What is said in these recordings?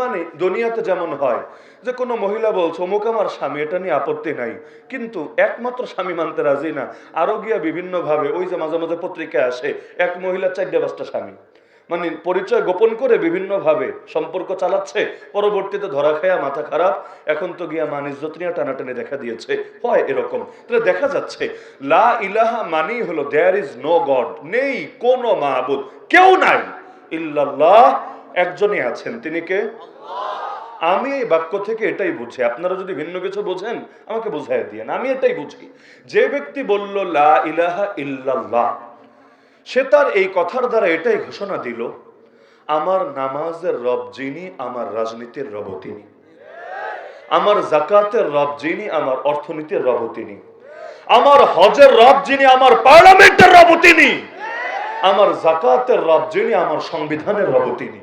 মানে দুনিয়াতে যেমন হয় যে কোনো মহিলা বলছে অমুক আমার স্বামী, এটা নিয়ে আপত্তি নাই, কিন্তু একমাত্র স্বামী মানতে রাজি না। আরো গিয়া বিভিন্ন ভাবে ওই যে মাঝে মাঝে পত্রিকায় আসে এক মহিলা 4-5টা স্বামী, মানে পরিচয় গোপন করে বিভিন্ন ভাবে সম্পর্ক চালাচ্ছে, পরবর্তীতে ধরা খায়া মাথা খারাপ, এখন তো গিয়া মান ইজ্জত নিয়ে টানাটানি দেখা দিয়েছে। হয় এরকম। তাহলে দেখা যাচ্ছে লা ইলাহা মানেই হলো দেয়ার ইজ নো গড, নেই কোনো মাবুদ, কেউ নাই, ইল্লাল্লাহ, একজনই আছেন, তিনি কে? আমি এই বাক্য থেকে এটাই বুঝি, আপনারা যদি ভিন্ন কিছু বোঝেন আমাকে বুঝাই দিয়েন, আমি এটাই বুঝি। যে ব্যক্তি বলল লা ইলাহা ইল্লাল্লাহ, সে তার এই কথার দ্বারা এটাই ঘোষণা দিল, আমার নামাজের রব যিনি, আমার রাজনীতির রব তিনি, আমার যাকাতের রব যিনি, আমার অর্থনীতির রব তিনি, আমার হজের রব যিনি, আমার পার্লামেন্টের রব তিনি, আমার যাকাতের রব যিনি, আমার সংবিধানের রব তিনি,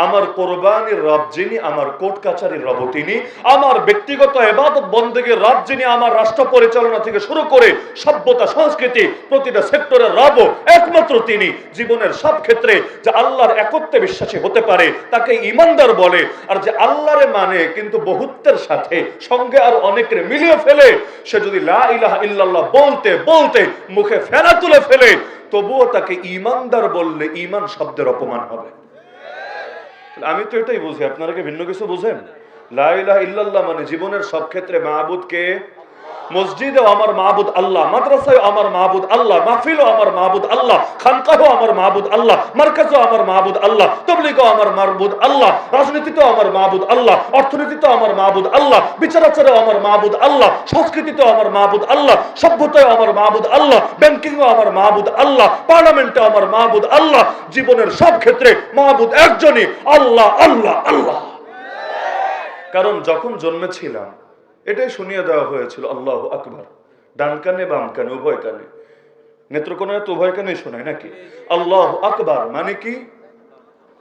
আমার কোরবানির রব যিনি, আমার কোর্ট কাচারির রব তিনি, আমার ব্যক্তিগত ইবাদত বন্দেগীর রব যিনি, আমার রাষ্ট্র পরিচালনা থেকে শুরু করে সভ্যতা সংস্কৃতি প্রতিটা সেক্টরের রব একমাত্র তিনি। জীবনের সব ক্ষেত্রে যে আল্লাহর একত্বে বিশ্বাসী হতে পারে তাকে ঈমানদার বলে। আর যে আল্লাহরে মানে কিন্তু বহুত্বের সাথে সঙ্গে আর অনেকের মিলিয়ে ফেলে, সে যদি লা ইলাহা ইল্লাল্লাহ বলতে বলতে মুখে ফেনা তুলে ফেলে, তবুও তাকে ঈমানদার বললে ঈমান শব্দের অপমান হবে। আমি তো এটাই বুঝি, আপনারা কি ভিন্ন কিছু বুঝেন? লা ইলাহা ইল্লাল্লাহ মানে জীবনের সব ক্ষেত্রে মাবুদ কে? মসজিদেও আমার মাবুদ আল্লাহ, মাদ্রাসায় আমার মাবুদ আল্লাহ, মাহফিলও আমার মাবুদ আল্লাহ, খানকাহও আমার মাবুদ আল্লাহ, মার্কাজও আমার মাবুদ আল্লাহ, তাবলীগও আমার মাবুদ আল্লাহ, রাজনীতিতেও আমার মাবুদ আল্লাহ, অর্থনীতিতেও আমার মাবুদ আল্লাহ, বিচারাচারেও আমার মাবুদ আল্লাহ, সংস্কৃতিতেও আমার মাবুদ আল্লাহ, সভ্যতায়ও আমার মাবুদ আল্লাহ, ব্যাংকিংও আমার মাবুদ আল্লাহ, পার্লামেন্টে আমার মাবুদ আল্লাহ। জীবনের সব ক্ষেত্রে মাবুদ একজনই, আল্লাহ আল্লাহ আল্লাহ। কারণ যখন জন্মেছিলাম এটাই শুনিয়ে দেওয়া হয়েছিল আল্লাহু আকবার, ডান কানে বাম কানে উভয় কানে, নেত্রকোনায় তো উভয় কানে শোনায় নাকি? আল্লাহু আকবার মানে কি?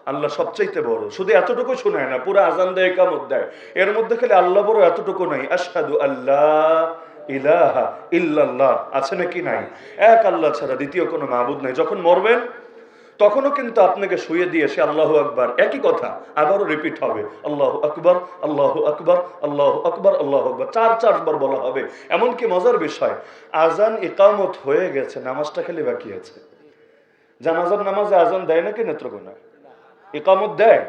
আল্লাহ সবচাইতে বড়। শুধু এতটুকু শোনায় না, পুরো আজান দেয়, ইকামত দেয়, এর মধ্যে খালি আল্লাহ বড় এতটুকু নাই, আশহাদু আল্লাহ ইলাহা ইল্লাল্লাহ আছে নাকি? নাই। এক আল্লাহ ছাড়া দ্বিতীয় কোনো মাবুদ নাই। যখন মরবেন তখনও কিন্তু আপনাকে শুয়ে দিয়ে সে আল্লাহু আকবার একই কথা আবারও রিপিট হবে, আল্লাহু আকবার আল্লাহু আকবার আল্লাহু আকবার আল্লাহু আকবার, 4-4 বার বলা হবে। এমনকি মজার বিষয়, আজান ইকামত হয়ে গেছে, নামাজটা খালি বাকি আছে। জানাজার নামাজে আজান দেয় নাকি নেত্রকোনায়? ইকামত দেয়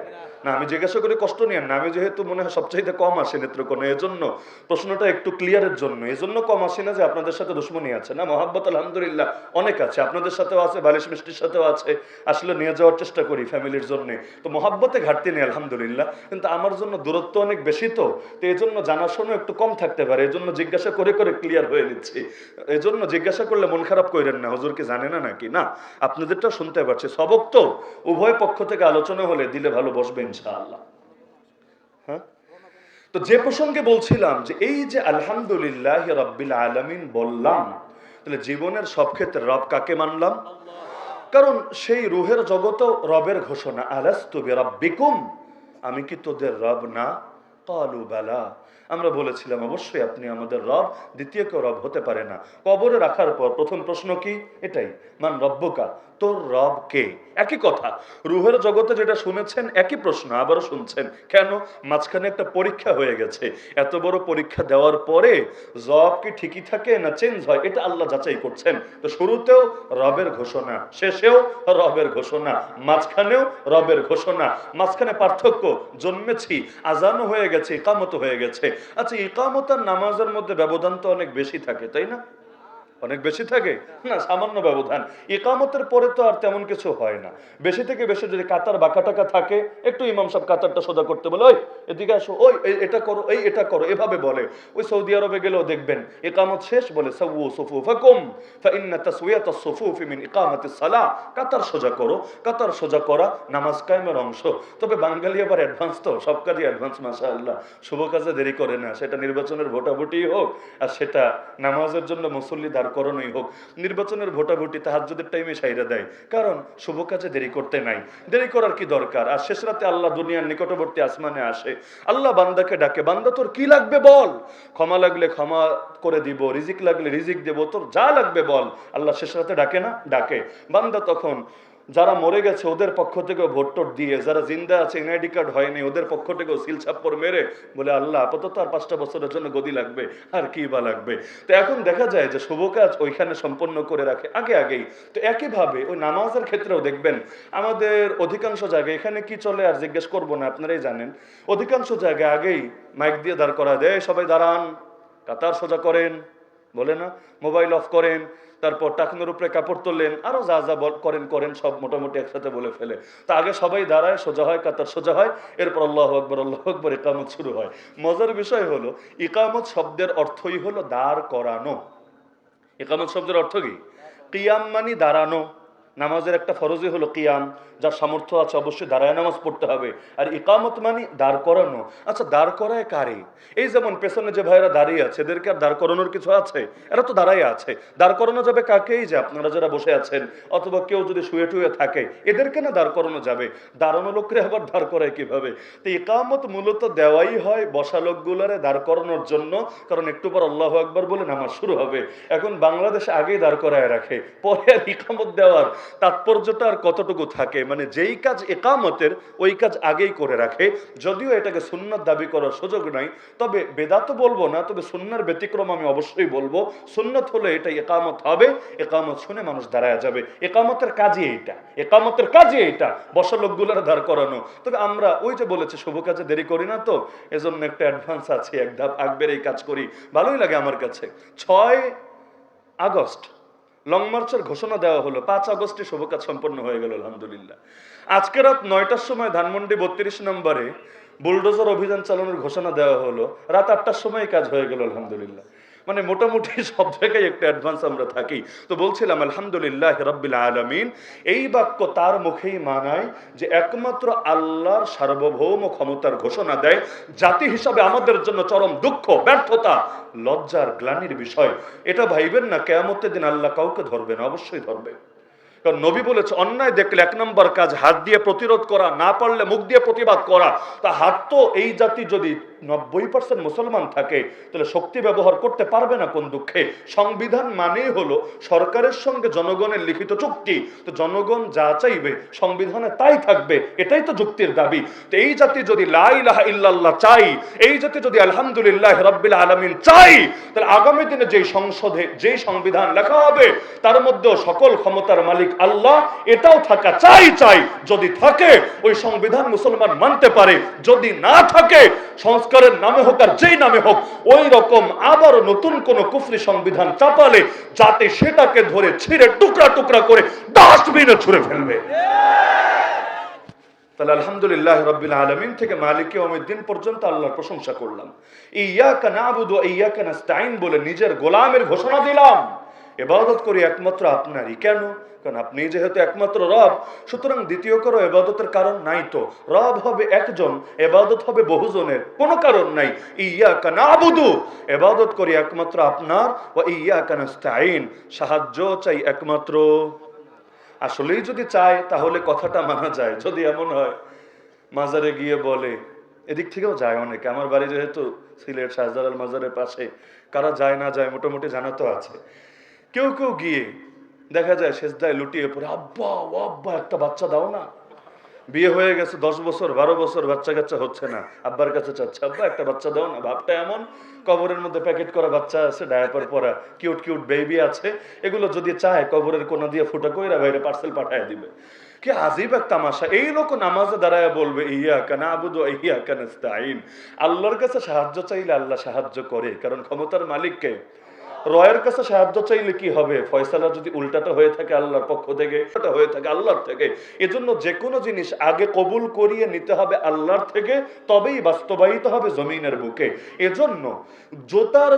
না? আমি জিজ্ঞাসা করি, কষ্ট নিয়েন না, আমি যেহেতু মনে হয় সবচাইতে কম আসে নেত্রকোনায়, এজন্য প্রশ্নটা একটু ক্লিয়ারের জন্য। এজন্য কম আসি না যে আপনাদের সাথে দুশ্মনী আছে, না, মহাব্বত আলহামদুলিল্লাহ অনেক আছে, আপনাদের সাথেও আছে, বালিশ মিষ্টির সাথেও আছে, আসলে নিয়ে যাওয়ার চেষ্টা করি ফ্যামিলির জন্য। তো মহাব্বতে ঘাটতি নেই আলহামদুলিল্লাহ, কিন্তু আমার জন্য দূরত্ব অনেক বেশি, তো এজন্য জানাশোনা একটু কম থাকতে পারে, এজন্য জিজ্ঞাসা করে করে ক্লিয়ার হয়ে নিচ্ছি। এজন্য জিজ্ঞাসা করলে মন খারাপ করেন না, হুজুর কি জানে না নাকি? না, আপনাদেরটা শুনতে পারছি, সবক তো উভয় পক্ষ থেকে আলোচনা হলে দিলে ভালো বসবে ইনশাআল্লাহ। হ্যাঁ, তো যে প্রসঙ্গে বলছিলাম যে এই যে আলহামদুলিল্লাহ রাব্বিল আলামিন বললাম, তাহলে জীবনের সব ক্ষেত্রে রব কাকে মানলাম? কারণ সেই রুহের জগত রবের ঘোষণা, আলাস্তু বিরাব্বিকুম, আমি কি তোদের রব না? ক্বালু বালা, আমরা বলেছিলাম অবশ্যই আপনি আমাদের রব, দ্বিতীয় কেউ রব হতে পারে না। কবরে রাখার পর প্রথম প্রশ্ন কি? এটাই, মান রব্বুকা, তোর রব কে? একই কথা, রুহের জগতে যেটা শুনেছেন একই প্রশ্ন আবারও শুনছেন। কেন? মাঝখানে একটা পরীক্ষা হয়ে গেছে। এত বড় পরীক্ষা দেওয়ার পরে জবাব কি ঠিকই থাকে না চেঞ্জ হয়, এটা আল্লাহ যাচাই করছেন। তো শুরুতেও রবের ঘোষণা, শেষেও রবের ঘোষণা, মাঝখানেও রবের ঘোষণা। মাঝখানে পার্থক্য, জন্মেছি, আজানও হয়ে গেছে, ইকামত হয়ে গেছে। আচ্ছা, ইকামত আর নামাজের মধ্যে ব্যবধান তো অনেক বেশি থাকে, তাই না? অনেক বেশি থাকে না? সামান্য ব্যবধান। ইকামতের পরে তো আর তেমন কিছু হয় না। বেশি থেকে বেশি যদি কাতার বাঁকা টাকা থাকে, একটু ইমাম সাহেব কাতারটা সোজা করতে বলে, ওই এদিকে আসো, ওই এটা করো, এই এটা করো, এভাবে বলে। ওই সৌদি আরবে গেলেও দেখবেন ইকামত শেষ বলে সাওয়ু সুফুফাকুম ফাইন্না তাসওয়াতাস সুফুফি মিন ইকামাতিস সালাহ, কাতার সোজা করো। কাতার সোজা করা নামাজ কায়েমের অংশ। তবে বাঙালি আবার অ্যাডভান্স, তো সব কাজে অ্যাডভান্স মাশাআল্লাহ, শুভ কাজে দেরি করে না। সেটা নির্বাচনের ভোটাভুটি হোক, আর সেটা নামাজের জন্য মুসল্লি দাঁড় করণই হোক। নির্বাচনের ভোটাভুটি তাহাজ্জুদের টাইমে সাইরা দেয়, কারণ শুভ কাজে দেরি করতে নাই। দেরি করার কি দরকার? আর শেষ রাতে আল্লাহ দুনিয়ার নিকটবর্তী আসমানে আসে, আল্লাহ বান্দাকে ডাকে, বান্দা তোর কি লাগবে বল, ক্ষমা লাগলে ক্ষমা করে দিব, রিজিক লাগলে রিজিক দেব, তোর যা লাগবে বল। আল্লাহ শেষ রাতে ডাকে না? ডাকে। বান্দা তখন যারা মরে গেছে ওদের পক্ষ থেকে ভোট টোট দিয়ে, যারা জিন্দা আছে এনআইডি কার্ড হয়নি ওদের পক্ষ থেকেও সিল ছাপ্পর মেরে বলে আল্লাহ আপাতত আর 5টা বছরের জন্য গদি লাগবে, আর কি বা লাগবে। তো এখন দেখা যায় যে শুভ কাজ ওইখানে সম্পন্ন করে রাখে আগেই। তো একইভাবে ওই নামাজের ক্ষেত্রেও দেখবেন আমাদের অধিকাংশ জায়গায়, এখানে কি চলে আর জিজ্ঞেস করবো না, আপনারাই জানেন, অধিকাংশ জায়গায় আগেই মাইক দিয়ে দাঁড় করা দেয়, সবাই দাঁড়ান, কাতার সোজা করেন, বলে না, মোবাইল অফ করেন, তারপর টাকনোর উপরে কাপড় তোলেন, আরো যা যা করেন সব মোটামুটি একসাথে বলে ফেলে। তা আগে সবাই দাঁড়ায়, সোজা হয়, কাতার সোজা হয়, এরপর আল্লাহু আকবার ইকামত শুরু হয়। মজার বিষয় হলো ইকামত শব্দের অর্থই হলো দাঁড় করানো। ইকামত শব্দের অর্থ কি? কিয়াম মানে দাঁড়ানো। নামাজের একটা ফরজই হলো কিয়াম, যার সামর্থ্য আছে অবশ্যই দাঁড়ায় নামাজ পড়তে হবে। আর ইকামত মানে দাঁড় করানো। আচ্ছা, দাঁড় করায় কারে? এই যেমন পেছনে যে ভাইরা দাঁড়িয়ে আছে, এদেরকে আর দাঁড় করানোর কিছু আছে? এরা তো দাঁড়াই আছে। দাঁড় করানো যাবে কাকেই? যে আপনারা যারা বসে আছেন, অথবা কেউ যদি শুয়ে টুয়ে থাকে, এদেরকে না দাঁড় করানো যাবে। দাঁড়ানো লোকরে আবার দাঁড় করায় কিভাবে? তো ইকামত মূলত দেওয়াই হয় বসা লোকগুলারে দাঁড় করানোর জন্য, কারণ একটু পর আল্লাহু আকবার বলে নামাজ শুরু হবে। এখন বাংলাদেশে আগেই দাঁড় করায় রাখে, পরে আর ইকামত দেওয়ার তাৎপর্যটা আর কতটুকু থাকে? মানে যেই কাজ ইকামতের ওই কাজ আগেই করে রাখে। যদিও এটাকে সুন্নাত দাবি করার সুযোগ নাই, তবে বেদাত বলবো না, তবে সুন্নার ব্যতিক্রম আমি অবশ্যই বলবো। সুন্নাত হলে এটা ইকামত হবে, ইকামত শুনে মানুষ দাঁড়ায় যাবে। ইকামতের কাজই এইটা, ইকামতের কাজই এইটা, বসা লোকগুলোর দাঁড় করানো। তবে আমরা ওই যে বলেছি শুভ কাজে দেরি করি না, তো এজন্য একটা অ্যাডভান্স আছে, এক ধাপ আগবের এই কাজ করি, ভালোই লাগে আমার কাছে। 6 আগস্ট লং মার্চের ঘোষণা দেওয়া হলো, 5 আগস্টে শুভ কাজ সম্পন্ন হয়ে গেল আলহামদুলিল্লাহ। আজকে রাত 9টার সময় ধানমন্ডি 32 নম্বরে বুলডোজার অভিযান চালানোর ঘোষণা দেওয়া হলো, রাত 8টার সময় কাজ হয়ে গেল আলহামদুলিল্লাহ। মানে মোটামুটি সব জায়গায় একটা অ্যাডভান্স আমরা থাকি। তো বলছিলাম আলহামদুলিল্লাহ রাব্বিল আলামিন, এই বাক্য তার মুখেই মানায় যে একমাত্র আল্লাহর সার্বভৌম ক্ষমতার ঘোষণা দেয়। জাতি হিসাবে আমাদের জন্য চরম দুঃখ, ব্যর্থতা, লজ্জার, গ্লানির বিষয়। এটা ভাইবেন না কিয়ামতের দিন আল্লাহ কাউকে ধরবে না, অবশ্যই ধরবে। কারণ নবী বলেছে অন্যায় দেখলে 1 নম্বর কাজ হাত দিয়ে প্রতিরোধ করা, না পারলে মুখ দিয়ে প্রতিবাদ করা। তা হাত তো এই জাতি যদি 90% মুসলমান থাকে, তাহলে শক্তি ব্যবহার করতে পারবে না কোন দুঃখে? সংবিধান মানেই হলো সরকারের সঙ্গে জনগণের লিখিত চুক্তি। তো জনগণ যা চাইবে সংবিধানে তাই থাকবে, এটাই তো যুক্তির দাবি। তো এই জাতি যদি লা ইলাহা ইল্লাল্লাহ চাই, এই জাতি যদি আলহামদুলিল্লাহ রাব্বিল আলামিন চাই, তাহলে আগামী দিনে যেই সংসদে যেই সংবিধান লেখা হবে তার মধ্যেও সকল ক্ষমতার মালিক আল্লাহ, এটাও থাকা চাই। যদি থাকে ওই সংবিধান মুসলমান মানতে পারে, যদি না থাকে সংস্কারের নামে হোক আর যেই নামে হোক, ওই রকম আবার নতুন কোন কুফরি সংবিধান চাপালে যাতে সেটাকে ধরে ছিঁড়ে টুকরা টুকরা করে ডাস্টবিনে ছুঁড়ে ফেলবে। তাহলে আলহামদুলিল্লাহ রাব্বিল আলামিন থেকে মালিক ইয়াউমিদ্দিন পর্যন্ত আল্লাহর প্রশংসা করলাম। ইয়্যাকা না'বুদু ওয়া ইয়্যাকা নাস্তাঈন বলে নিজের গোলামের ঘোষণা দিলাম। ইবাদত করি একমাত্র আপনারই। কেন? কারণ আপনি যেহেতু একমাত্র রব, সুতরাং দ্বিতীয় কারো ইবাদতের কারণ নাই। তো রব হবে একজন, ইবাদত হবে বহুজনের, কোনো কারণ নাই। ইয়্যাকা না'বুদু, ইবাদত করি একমাত্র আপনার, ওয়া ইয়্যাকা নাস্তাঈন, সাহায্য চাই একমাত্র। আসলেই যদি চায় তাহলে কথাটা মানা যায়। যদি এমন হয় মাজারে গিয়ে বলে, এদিক থেকেও যায় অনেকে, আমার বাড়ি যেহেতু সিলেট শাহজালাল মাজারের পাশে, কারা যায় না যায় মোটামুটি জানা তো আছে। কেউ কেউ গিয়ে দেখা যায় সেজদায় লুটিয়ে পড়ে, আব্বা ও আব্বা একটা বাচ্চা দাও না। বিয়ে হয়ে গেছে 10 বছর 12 বছর, বাচ্চা কাচ্চা হচ্ছে না, আব্বার কাছে চাচ্ছে, আব্বা একটা বাচ্চা দাও না। ভাবটা এমন, কবরের মধ্যে প্যাকেট করা বাচ্চা আছে, ডায়াপার পরা কিউট কিউট বেবি আছে, এগুলো যদি চায় কবরের কোনা দিয়ে ফুটা কইরা বাইরে পার্সেল পাঠায় দিবে। কি আজীব এক তামাশা। এই লোক নামাজে দাঁড়ায় বলবে ইয়্যাকা না'বুদু ওয়া ইয়্যাকা নাস্তাঈন। আল্লাহর কাছে সাহায্য চাইলে আল্লাহ সাহায্য করে, কারণ ক্ষমতার মালিককে। রয়ের কাছে সাহায্য চাইলে কি হবে? ফয়সালা যদি উল্টাটা হয়ে থাকে আল্লাহর পক্ষ থেকে, এটা হয়ে থাকে আল্লাহর থেকে। এজন্য যে কোনো জিনিস আগে কবুল করিয়ে নিতে হবে আল্লাহর থেকে, তবেই বাস্তবায়িত হবে জমিনের বুকে। এজন্য জোতার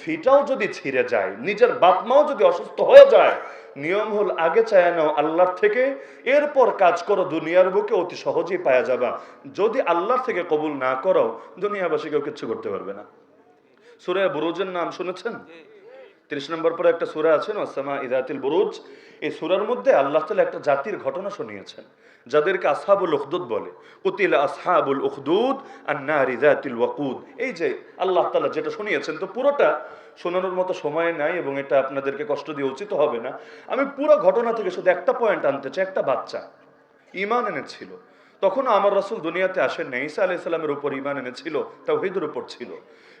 ফিটাও যদি ছিঁড়ে যায়, নিজের বাপ মাও যদি অসুস্থ হয়ে যায়, নিয়ম হল আগে চায় নাও আল্লাহর থেকে, এরপর কাজ করো দুনিয়ার বুকে, অতি সহজেই পাওয়া যাবা। যদি আল্লাহর থেকে কবুল না করো, দুনিয়াবাসী কেউ কিচ্ছু করতে পারবে না। সূরা বুরুজের নাম শুনেছেন? 30 নম্বর পরে একটা সূরা আছে না, সামা ইযাতিল বুরুজ। এই সূরার মধ্যে আল্লাহ তাআলা একটা জাতির ঘটনা শুনিয়েছেন, যাদেরকে আসহাবুল উখদুদ বলে। কুতিলা আসহাবুল উখদুদ আন-নারি যাতিল ওয়াকুদ। এই যে আল্লাহ তাআলা যেটা শুনিয়েছেন, তো পুরোটা শোনানোর মতো সময় নাই এবং এটা আপনাদেরকে কষ্ট দিয়ে উচিত হবে না। আমি পুরো ঘটনা থেকে শুধু একটা পয়েন্ট আনতে চাই। একটা বাচ্চা ঈমান এনেছিল, তখন আমার রাসূল দুনিয়াতে আসেন নাই, ঈসা আলাইহিস সালামের উপর ঈমান এনেছিল, তাওহীদের উপর ছিল।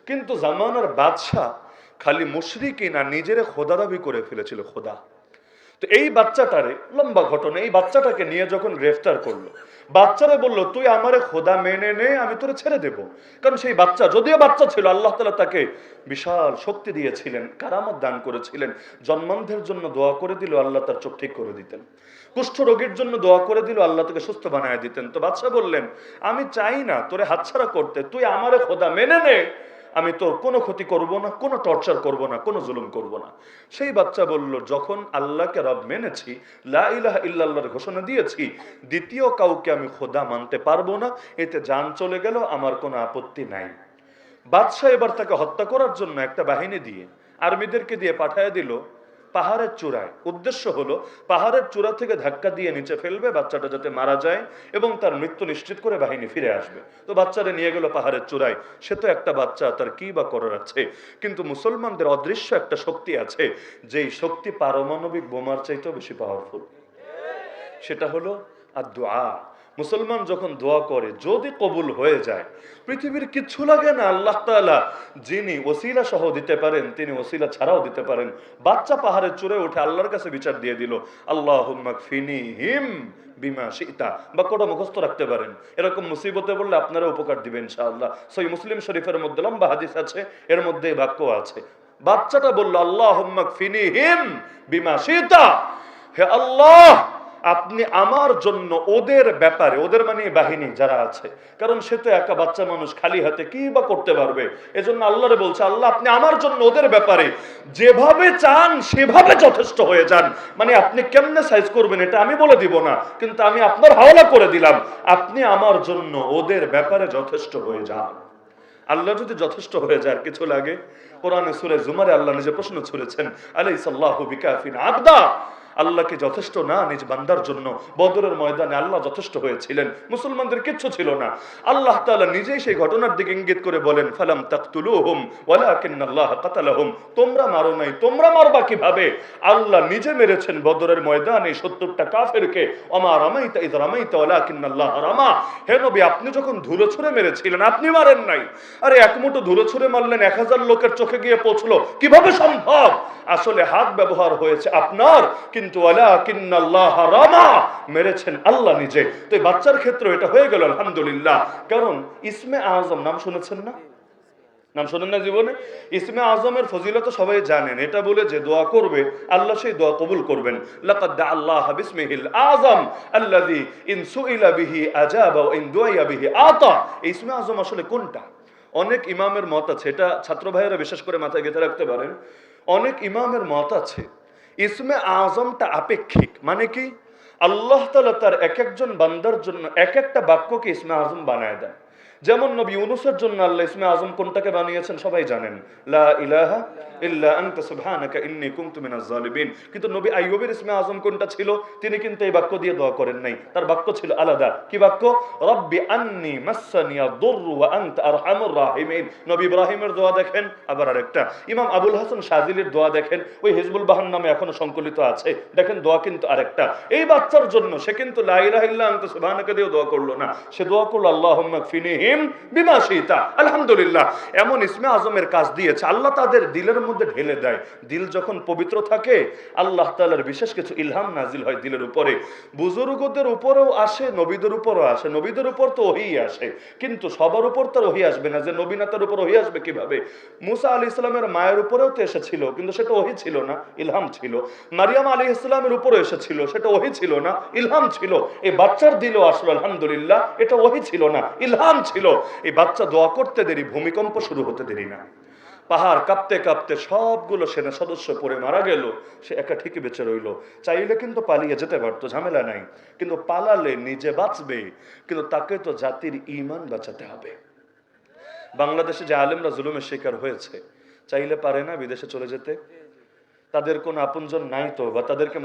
কিন্তু জামানার বাদশা খালি মুশরিকিন আর নিজেরে খোদা দাবি করে ফেলেছিল, খোদা। তো এই বাচ্চাটারে, লম্বা ঘটনা, এই বাচ্চাটাকে নিয়ে যখন গ্রেফতার করলো, বাচ্চারা বলল তুই আমারে খোদা মেনে নে, আমি তোরে ছেড়ে দেব। কারণ সেই বাচ্চা, যদিও বাচ্চা ছিল, আল্লাহ তাআলা তাকে বিশাল শক্তি দিয়েছিলেন, কারামত দান করেছিলেন। জন্মান্ধের জন্য দোয়া করে দিল, আল্লাহ তার চোখ ঠিক করে দিতেন। কুষ্ঠ রোগীর জন্য দোয়া করে দিল, আল্লাহ তাকে সুস্থ বানায় দিতেন। তো বাদশা বললেন আমি চাই না তোরে হাতছাড়া করতে, তুই আমারে খোদা মেনে নে, আমি তোর কোনো ক্ষতি করব না, কোনো টর্চার করব না, কোনো জুলুম করব না। সেই বাচ্চা বলল যখন আল্লাহকে রব মেনেছি, লা ইলাহা ইল্লাল্লাহর ঘোষণা দিয়েছি, দ্বিতীয় কাউকে আমি খোদা মানতে পারবো না, এতে জান চলে গেল, আমার কোনো আপত্তি নাই। বাদশাহ এবার তাকে হত্যা করার জন্য একটা বাহিনী দিয়ে, আর্মিদেরকে দিয়ে পাঠায় দিল পাহাড়ের চূড়ায়। উদ্দেশ্য হলো পাহাড়ের চূড়া থেকে ধাক্কা দিয়ে নিচে ফেলবে, বাচ্চাটা যাতে মারা যায় এবং তার মৃত্যু নিশ্চিত করে বাহিনী ফিরে আসবে। তো বাচ্চারা নিয়ে গেল পাহাড়ের চূড়ায়। সে তো একটা বাচ্চা, তার কি বা করার আছে? কিন্তু মুসলমানদের অদৃশ্য একটা শক্তি আছে, যেই শক্তি পারমাণবিক বোমার চাইতেও বেশি পাওয়ারফুল। সেটা হলো আদ-দুআ। মুসলমান যখন দোয়া করে, যদি কবুল হয়ে যায়, পৃথিবীর কিচ্ছু লাগে না। আল্লাহ তাআলা যিনি ওসিলা সহ দিতে পারেন, তিনি ওসিলা ছাড়াও দিতে পারেন। বাচ্চা পাহাড়ের চূড়ায় উঠে আল্লাহর কাছে বিচার দিয়ে দিল, আল্লাহুম্মা কফিনিহিম বিমা শিতা। বাক্যটা মুখস্থ রাখতে পারেন, এরকম মুসিবতে বললে আপনারা উপকার দিবেন ইনশাআল্লাহ। সহিহ মুসলিম শরীফের মধ্যে লম্বা হাদিস আছে, এর মধ্যে এই বাক্য আছে। বাচ্চাটা বলল আল্লাহুম্মা কফিনিহিম বিমা শিতা, হে আল্লাহ আপনি আমার জন্য ওদের ব্যাপারে, ওদের মানে বাহিনী যারা আছে, কারণ সে তো একা বাচ্চা মানুষ, খালি হাতে কি বা করতে পারবে, এজন্য আল্লাহরে বলছে আল্লাহ আপনি আমার জন্য ওদের ব্যাপারে যেভাবে চান সেভাবে যথেষ্ট হয়ে যান। মানে আপনি কেমনে সাইজ করবেন এটা আমি বলে দিব না, কিন্তু আমি আপনার হাওলা করে দিলাম, আপনি আমার জন্য ওদের ব্যাপারে যথেষ্ট হয়ে যান। আল্লাহ যদি যথেষ্ট হয়ে যায়, আর কিছু লাগে? কোরআনে সূরা জুমারে আল্লাহ নিজে প্রশ্ন ছুড়েছেন, আলাইসাল্লাহু বিকাফিন আবদা, আল্লাহকে যথেষ্ট না নিজ বান্দার জন্য? বদরের ময়দানে আল্লাহ যথেষ্ট হয়েছিলেন, মুসলমানদের কিচ্ছু ছিল না। আল্লাহ তাআলা নিজেই সেই ঘটনার দিকে ইঙ্গিত করে বলেন, ফালাম তাকতুলুহুম ওয়ালাকিন্নাল্লাহ কাতালাহুম, তোমরা মারো নাই, তোমরা মারবা কিভাবে? আল্লাহ নিজে মেরেছেন বদরের ময়দানে 70টা কাফেরকে। ওমা রামাইতা ইয রামাইতা ওয়ালাকিন্নাল্লাহ রামা। হে নবী আপনি যখন ধুলো ছুঁড়ে মেরেছিলেন, আপনি মারেন নাই। আরে এক মুঠো ধুলো ছুঁড়ে মারলেন, 1000 লোকের চোখে গিয়ে পৌঁছলো, কিভাবে সম্ভব? আসলে হাত ব্যবহার হয়েছে আপনার, কিন্তু ওয়ালাকিন্নাল্লাহ রামা, মেরেছেন আল্লাহ নিজে। তো এই বাচ্চার ক্ষেত্রে এটা হয়ে গেল আলহামদুলিল্লাহ। কারণ ইসমে আজম নাম শুনেছেন না? নাম শোনেন না জীবনে? ইসমে আজমের ফজিলত সবাই জানেন। এটা বলে যে দোয়া করবে, আল্লাহ সেই দোয়া কবুল করবেন। লাকাদ আল্লাহ বিসমিহিল আযম আল্লাযী ইন সুইলা বিহি আজাবা ওয়া ইন দুআয়া বিহি আতা। ইসমে আজম আসলে কোনটা? অনেক ইমামের মত আছে, এটা ছাত্র ভাইয়েরা বিশেষ করে মাথায় গেঁথে রাখতে পারেন। অনেক ইমামের মত আছে ইসমে আজমটা আপেক্ষিক। মানে কি? আল্লাহ তাআলা তার এক একজন বান্দার জন্য এক একটা বাক্যকে ইসমে আজম বানায় দেন। যেমন নবী ইউনূসের জন্য আল্লাহ ইসমে আজম কোনটাকে বানিয়েছেন সবাই জানেন, লা ইলাহা ইল্লা আনতা সুবহানাকা ইন্নী কুনতু মিনাজ জালিমিন। কিন্তু নবী আইয়ুবের ইসমে আজম কোনটা ছিল? তিনি কিন্তু এই বাক্য দিয়ে দোয়া করেন নাই, তার বাক্য ছিল আলাদা। কি বাক্য? রব্বি আন্নী মাসসানিয়া দুররু ওয়া আনতা আরহামুর রাহিমিন। নবী ইব্রাহিমের দোয়া দেখেন, আবার আরেকটা। ইমাম আবুল হাসান শাযিলির দোয়া দেখেন, ওই হিজবুল বাহর নামে এখনো সংকলিত আছে, দেখেন দোয়া কিন্তু আরেকটা। এই বাচ্চার জন্য সে কিন্তু লা ইলাহা ইল্লা আনতা সুবহানাকা দিয়ে দোয়া করলো না, সে দোয়া করলো আল্লাহুম্মা কফিনিহিম বিমা শিতা। আলহামদুলিল্লাহ, এমন ইসমে আজমের কাজ দিয়েছে আল্লাহ তাদের দিলের মধ্যে ঢেলে দেয়। দিল যখন পবিত্র থাকে, আল্লাহ তাআলার বিশেষ কিছু ইলহাম নাজিল হয় দিলের উপরে। বুজুর্গদের উপরেও আসে, নবীদের উপরও আসে। নবীদের উপর তো ওহী আসে, কিন্তু সবার উপর তো ওহী আসবে না, যে নবী না তার উপর ওহী আসবে কিভাবে? মুসা আলাইহিস সালামের মায়ের উপরেও তো এসেছিল, কিন্তু সেটা ওহী ছিল না, ইলহাম ছিল। মারিয়াম আলাইহিস সালামের উপরও এসেছিল, সেটা ওহী ছিল না, ইলহাম ছিল। এই বাচ্চার দিলও আসলো আলহামদুলিল্লাহ, এটা ওহী ছিল না, ইলহাম ছিল। এই বাচ্চা দোয়া করতে দেরি, ভূমিকম্প শুরু হতে দেরি না। পাহাড় কাঁপতে কাঁপতে সবগুলো সেনা সদস্য পড়ে মারা গেল, সে একা ঠিকই বেঁচে রইল। চাইলে কিন্তু পালিয়ে যেতে পারতো, ঝামেলা নাই, কিন্তু পালালে নিজে বাঁচবে, কিন্তু তাকে তো জাতির ঈমান বাঁচাতে হবে। বাংলাদেশে যে আলেমরা জুলুমের শিকার হয়েছে, চাইলে পারে না বিদেশে চলে যেতে? তাদের কোনো আপনজন নাই তো, বা তাদেরকে